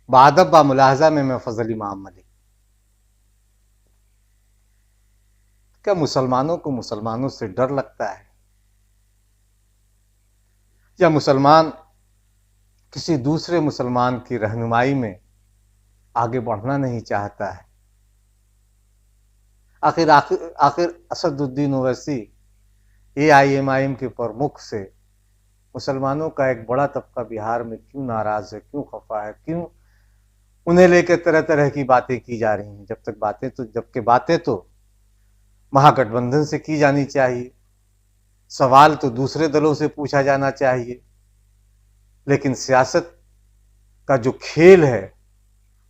बादब बा मुलाहजा में मैं फजल इमाम मलिक। क्या मुसलमानों को मुसलमानों से डर लगता है, या मुसलमान किसी दूसरे मुसलमान की रहनुमाई में आगे बढ़ना नहीं चाहता है? आखिर आखिर आखिर असदुद्दीन ओवैसी एआईएमआईएम के प्रमुख से मुसलमानों का एक बड़ा तबका बिहार में क्यों नाराज है, क्यों खफा है, क्यों उन्हें लेकर तरह तरह की बातें की जा रही हैं? जबकि बातें तो महागठबंधन से की जानी चाहिए, सवाल तो दूसरे दलों से पूछा जाना चाहिए, लेकिन सियासत का जो खेल है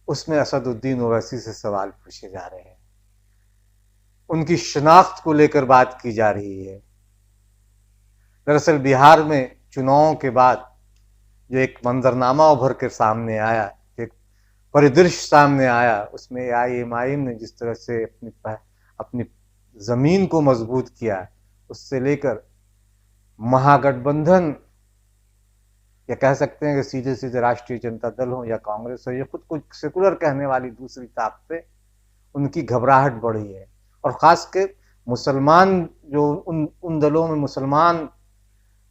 उसमें असदुद्दीन ओवैसी से सवाल पूछे जा रहे हैं, उनकी शनाख्त को लेकर बात की जा रही है। दरअसल बिहार में चुनावों के बाद जो एक मंजरनामा उभर कर सामने आया, एक परिदृश्य सामने आया, उसमें एआईएमआईएम ने जिस तरह से अपनी जमीन को मजबूत किया, उससे लेकर महागठबंधन, या कह सकते हैं कि सीधे सीधे राष्ट्रीय जनता दल हो या कांग्रेस हो, या खुद को सेकुलर कहने वाली दूसरी ताकतें, उनकी घबराहट बढ़ी है। और खास के मुसलमान जो उन उन दलों में मुसलमान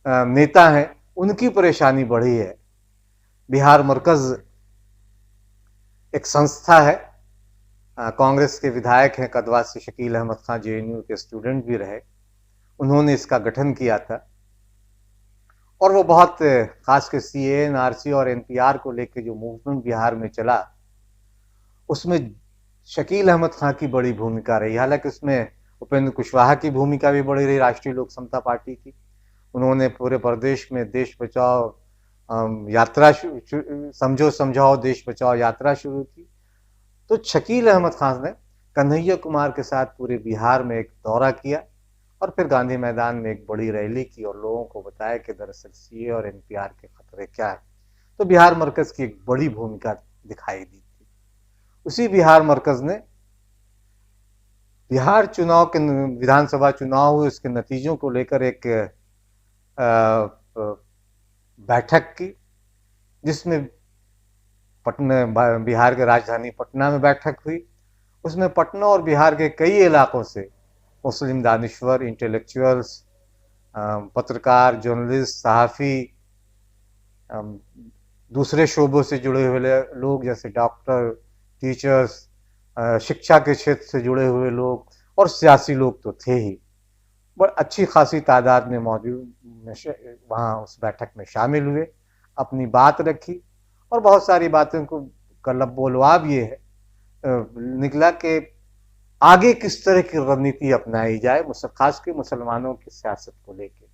नेता हैं, उनकी परेशानी बढ़ी है। बिहार मरकज एक संस्था है, कांग्रेस के विधायक हैं कदवा से शकील अहमद खान, जेएनयू के स्टूडेंट भी रहे, उन्होंने इसका गठन किया था। और वो बहुत खास के सीए, एनआरसी और एनपीआर को लेकर जो मूवमेंट बिहार में चला, उसमें शकील अहमद खां की बड़ी भूमिका रही। हालांकि उसमें उपेंद्र कुशवाहा की भूमिका भी बड़ी रही, राष्ट्रीय लोक समता पार्टी की। उन्होंने पूरे प्रदेश में देश बचाओ यात्रा, समझो समझाओ देश बचाओ यात्रा शुरू की। तो शकील अहमद खान ने कन्हैया कुमार के साथ पूरे बिहार में एक दौरा किया और फिर गांधी मैदान में एक बड़ी रैली की और लोगों को बताया कि दरअसल सीए और एनपीआर के खतरे क्या है। तो बिहार मरकज की एक बड़ी भूमिका दिखाई दी थी। उसी बिहार मरकज ने बिहार चुनाव के, विधानसभा चुनाव हुए, उसके नतीजों को लेकर एक बैठक की, जिसमें पटना, बिहार के राजधानी पटना में बैठक हुई। उसमें पटना और बिहार के कई इलाकों से मुस्लिम दानिश्वर, इंटेलेक्चुअल्स, पत्रकार, जर्नलिस्ट, सहाफ़ी, दूसरे शोबों से जुड़े हुए लोग जैसे डॉक्टर, टीचर्स, शिक्षा के क्षेत्र से जुड़े हुए लोग और सियासी लोग तो थे ही, बड़ी अच्छी खासी तादाद में मौजूद वहाँ उस बैठक में शामिल हुए, अपनी बात रखी। और बहुत सारी बातों को का बोलवाब ये है निकला कि आगे किस तरह की रणनीति अपनाई जाए, खास के मुसलमानों की सियासत को लेकर।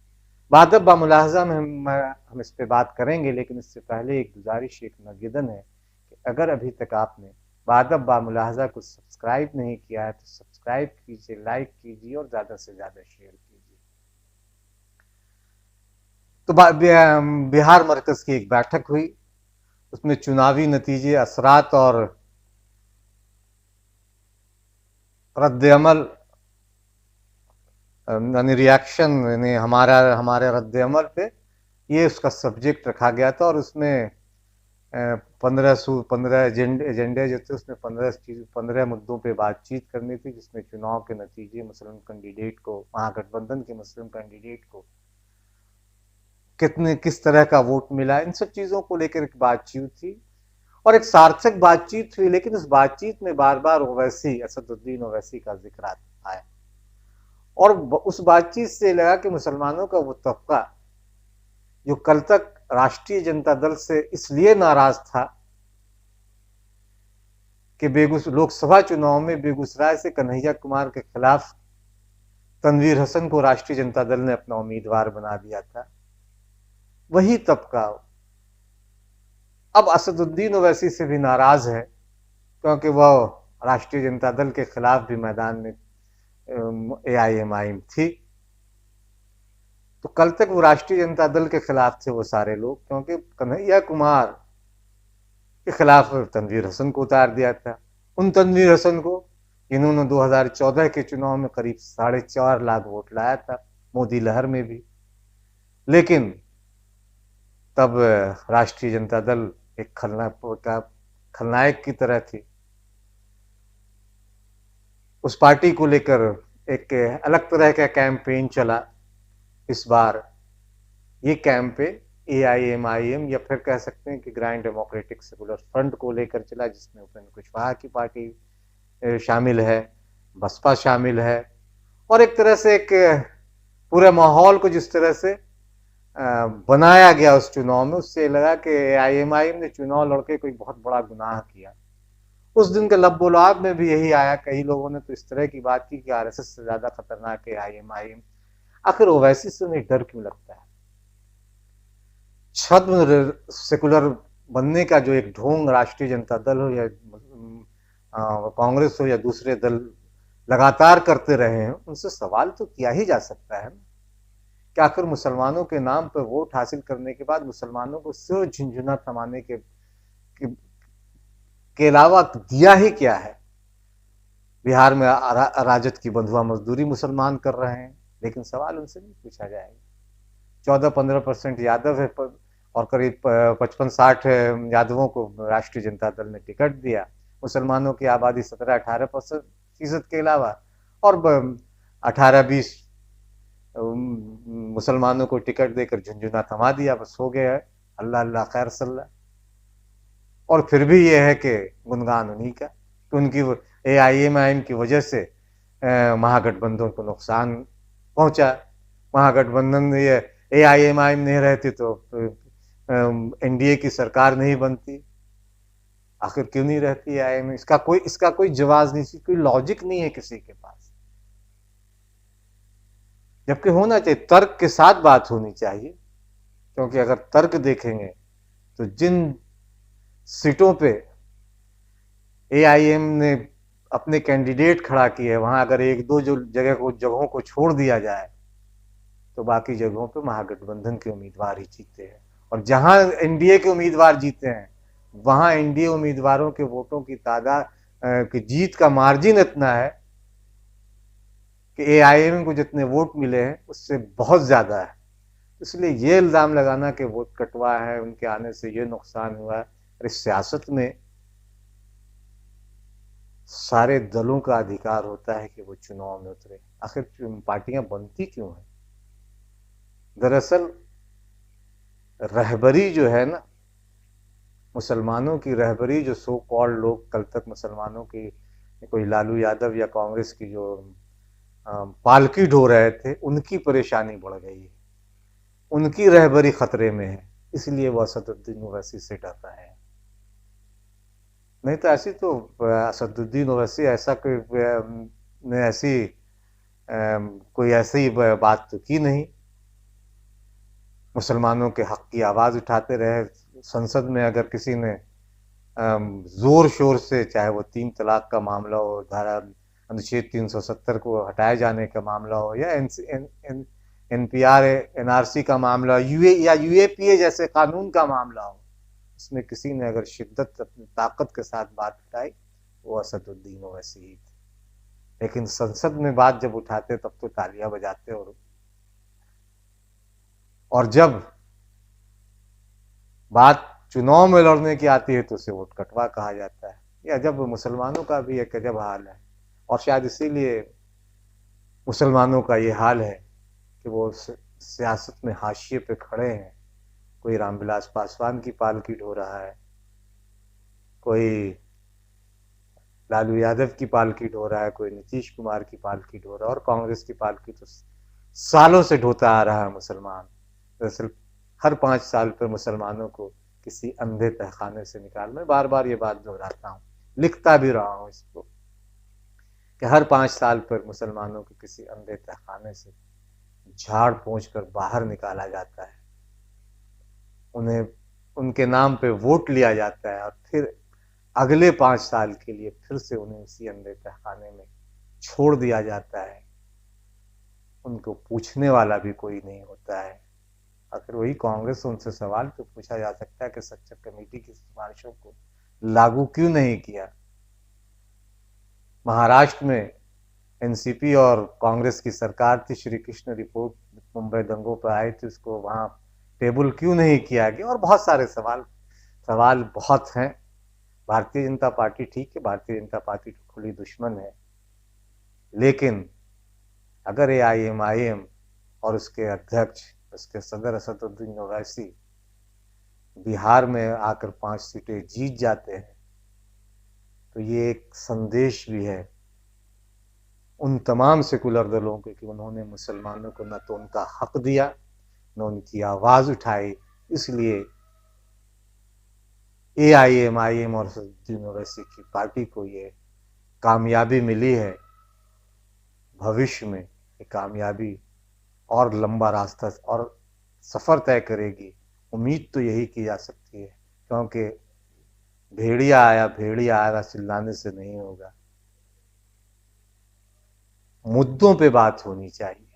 बादब बा मुलाहजा में हम इस पे बात करेंगे, लेकिन इससे पहले एक गुजारिश, एक निवेदन है कि अगर अभी तक आपने बादब बा मुलाहजा को सब्सक्राइब नहीं किया है तो सब्सक्राइब कीजिए, लाइक कीजिए और ज्यादा से ज्यादा शेयर कीजिए। तो बिहार मरकज की एक बैठक हुई, उसमें चुनावी नतीजे, असरात और रद्द अमल, यानी रिएक्शन, यानी हमारे रद्द अमल पे ये उसका सब्जेक्ट रखा गया था। और उसमें 15 एजेंडे जो थे, उसमें 15 मुद्दों पे बातचीत करनी थी, जिसमें चुनाव के नतीजे, मुस्लिम कैंडिडेट को, महागठबंधन के मुस्लिम कैंडिडेट को किस तरह का वोट मिला, इन सब चीजों को लेकर एक बातचीत थी और एक सार्थक बातचीत हुई। लेकिन उस बातचीत में बार बार ओवैसी, असदुद्दीन ओवैसी का जिक्र आया और उस बातचीत से लगा कि मुसलमानों का वो तबका जो कल तक राष्ट्रीय जनता दल से इसलिए नाराज था कि लोकसभा चुनाव में बेगूसराय से कन्हैया कुमार के खिलाफ तनवीर हसन को राष्ट्रीय जनता दल ने अपना उम्मीदवार बना दिया था, वही तबका अब असदुद्दीन ओवैसी से भी नाराज है, क्योंकि वह राष्ट्रीय जनता दल के खिलाफ भी मैदान में एआईएमआईएम थी। तो कल तक वो राष्ट्रीय जनता दल के खिलाफ थे वो सारे लोग, क्योंकि कन्हैया कुमार के खिलाफ तनवीर हसन को उतार दिया था। उन तनवीर हसन को जिन्होंने 2014 के चुनाव में करीब 4.5 लाख वोट लाया था, मोदी लहर में भी। लेकिन तब राष्ट्रीय जनता दल एक खलनायक की तरह थी। उस पार्टी को लेकर एक अलग तरह का कैंपेन चला। इस बार ये कैंपेन AIMIM या फिर कह सकते हैं कि ग्रांड डेमोक्रेटिक सेकुलर फ्रंट को लेकर चला, जिसमें उपेंद्र कुशवाहा की पार्टी शामिल है, बसपा शामिल है, और एक तरह से एक पूरे माहौल को जिस तरह से बनाया गया उस चुनाव में, उससे लगा कि AIMIM ने चुनाव लड़के कोई बहुत बड़ा गुनाह किया। उस दिन के लबोलाब में भी यही आया। कई लोगों ने तो इस तरह की बात की कि RSS से ज्यादा खतरनाक है AIMIM। आखिर ओवैसी से उन्हें डर क्यों लगता है? छद्म सेकुलर बनने का जो एक ढोंग राष्ट्रीय जनता दल हो या कांग्रेस हो या दूसरे दल लगातार करते रहे हैं, उनसे सवाल तो किया ही जा सकता है कि आखिर मुसलमानों के नाम पर वोट हासिल करने के बाद मुसलमानों को सिर्फ झुंझुना थमाने के अलावा दिया ही क्या है? बिहार में राजद की बंधुआ मजदूरी मुसलमान कर रहे हैं, लेकिन सवाल उनसे नहीं पूछा जाएगा। 14-15% यादव है और करीब 55-60 यादवों को राष्ट्रीय जनता दल ने टिकट दिया। मुसलमानों की आबादी 17-18% के अलावा, और 18-20 मुसलमानों को टिकट देकर झुंझुना थमा दिया, बस हो गया है। अल्लाह अल्लाह खैर सल्ला। और फिर भी ये है कि गुनगान उन्हीं का कि उनकी AIMIM की वजह से महागठबंधन को नुकसान पहुंचा। महागठबंधन ये AIMIM नहीं रहती तो NDA की सरकार नहीं बनती। आखिर क्यों नहीं रहती AIMIM? इसका कोई जवाब नहीं, कोई लॉजिक नहीं है किसी के पास। जबकि होना चाहिए, तर्क के साथ बात होनी चाहिए, क्योंकि अगर तर्क देखेंगे तो जिन सीटों पे AIM ने अपने कैंडिडेट खड़ा किए, वहां अगर एक दो जो जगहों को छोड़ दिया जाए तो बाकी जगहों पे महागठबंधन के उम्मीदवार ही जीते हैं। और जहां NDA के उम्मीदवार जीते हैं, वहां NDA उम्मीदवारों के वोटों की तादाद की जीत का मार्जिन इतना है कि AIM को जितने वोट मिले हैं उससे बहुत ज्यादा है। इसलिए ये इल्जाम लगाना कि वोट कटवा है, उनके आने से ये नुकसान हुआ है, अरे सियासत में सारे दलों का अधिकार होता है कि वो चुनाव में उतरे। आखिर पार्टियां बनती क्यों है? दरअसल रहबरी जो है ना, मुसलमानों की रहबरी, जो सो कॉल्ड लोग कल तक मुसलमानों की, कोई लालू यादव या कांग्रेस की जो पालकी ढो रहे थे, उनकी परेशानी बढ़ गई है, उनकी रहबरी खतरे में है। इसलिए वो असदुद्दीन ओवैसी से डरता है। नहीं तो ऐसी तो असदुद्दीन ओवैसी ऐसा कोई ऐसी बात तो की नहीं। मुसलमानों के हक की आवाज उठाते रहे। संसद में अगर किसी ने जोर शोर से, चाहे वो 3 तलाक का मामला हो, धारा अनुच्छेद 370 को हटाए जाने का मामला हो, या NPR NRC का मामला, या UAPA जैसे कानून का मामला हो, उसमें किसी ने अगर शिद्दत अपनी ताकत के साथ बात उठाई, वो असदुद्दीन ओवैसी ही थे। लेकिन संसद में बात जब उठाते तब तो तालियां बजाते, और जब बात चुनाव में लड़ने की आती है तो उसे वोट कटवा कहा जाता है। या जब मुसलमानों का भी एक अजब हाल है, और शायद इसीलिए मुसलमानों का ये हाल है कि वो सियासत में हाशिए पे खड़े हैं। कोई रामविलास पासवान की पालकी ढो रहा है, कोई लालू यादव की पालकी ढो रहा है, कोई नीतीश कुमार की पालकी ढो रहा है, और कांग्रेस की पालकी तो सालों से ढोता आ रहा है मुसलमान। दरअसल हर 5 साल पर मुसलमानों को किसी अंधे तहखाने से निकाल, मैं बार बार ये बात दोहराता हूँ, लिखता भी रहा हूँ इसको, कि हर 5 साल पर मुसलमानों को किसी अंधे तहखाने से झाड़ पोंछ कर बाहर निकाला जाता है, उन्हें उनके नाम पे वोट लिया जाता है, और फिर अगले 5 साल के लिए फिर से उन्हें उसी अंधे तहखाने में छोड़ दिया जाता है। उनको पूछने वाला भी कोई नहीं होता है। आखिर वही कांग्रेस, उनसे सवाल तो पूछा जा सकता है कि सच्चर कमेटी की सिफारिशों को लागू क्यों नहीं किया? महाराष्ट्र में NCP और कांग्रेस की सरकार थी, श्री कृष्ण रिपोर्ट मुंबई दंगों पर आई थी, उसको वहां टेबल क्यों नहीं किया गया? और बहुत सारे सवाल बहुत हैं, भारतीय जनता पार्टी ठीक है, भारतीय जनता पार्टी की खुली दुश्मन है, लेकिन अगर AIMIM और उसके अध्यक्ष, उसके सदर असदुद्दीन ओवैसी बिहार में आकर 5 सीटें जीत जाते हैं, तो ये एक संदेश भी है उन तमाम सेकुलर दलों को कि उन्होंने मुसलमानों को न तो उनका हक दिया, न उनकी आवाज उठाई। इसलिए AIMIM और असदुद्दीन ओवैसी की पार्टी को ये कामयाबी मिली है। भविष्य में ये कामयाबी और लंबा रास्ता और सफर तय करेगी, उम्मीद तो यही की जा सकती है, क्योंकि भेड़िया आया चिल्लाने से नहीं होगा। मुद्दों पे बात होनी चाहिए,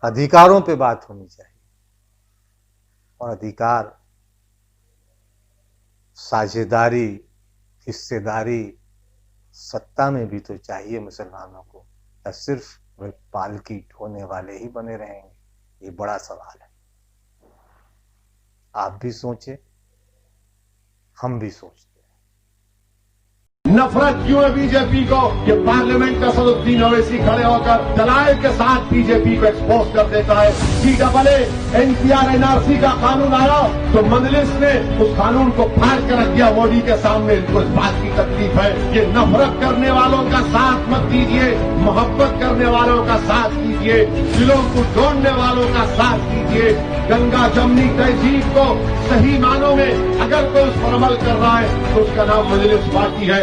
अधिकारों पे बात होनी चाहिए, और अधिकार साझेदारी, हिस्सेदारी, सत्ता में भी तो चाहिए मुसलमानों को, या सिर्फ वे पालकी ढोने वाले ही बने रहेंगे? ये बड़ा सवाल है। आप भी सोचें, हम भी सोचते हैं। नफरत क्यों है बीजेपी को? कि पार्लियामेंट का असदुद्दीन ओवैसी खड़े होकर दलाइल के साथ बीजेपी को एक्सपोज कर देता है। CAA NPR NRC का कानून आया तो मजलिस ने उस कानून को फाड़ कर रख दिया मोदी के सामने। इनको इस बात की तकलीफ है। ये नफरत करने वालों का साथ मत दीजिए, मोहब्बत करने वालों का साथ दीजिए, दिलों को जोड़ने वालों का साथ दीजिए। गंगा जमनी तहजीब को सही मानों में अगर कोई उस पर अमल कर रहा है तो उसका नाम मजलिस पार्टी है।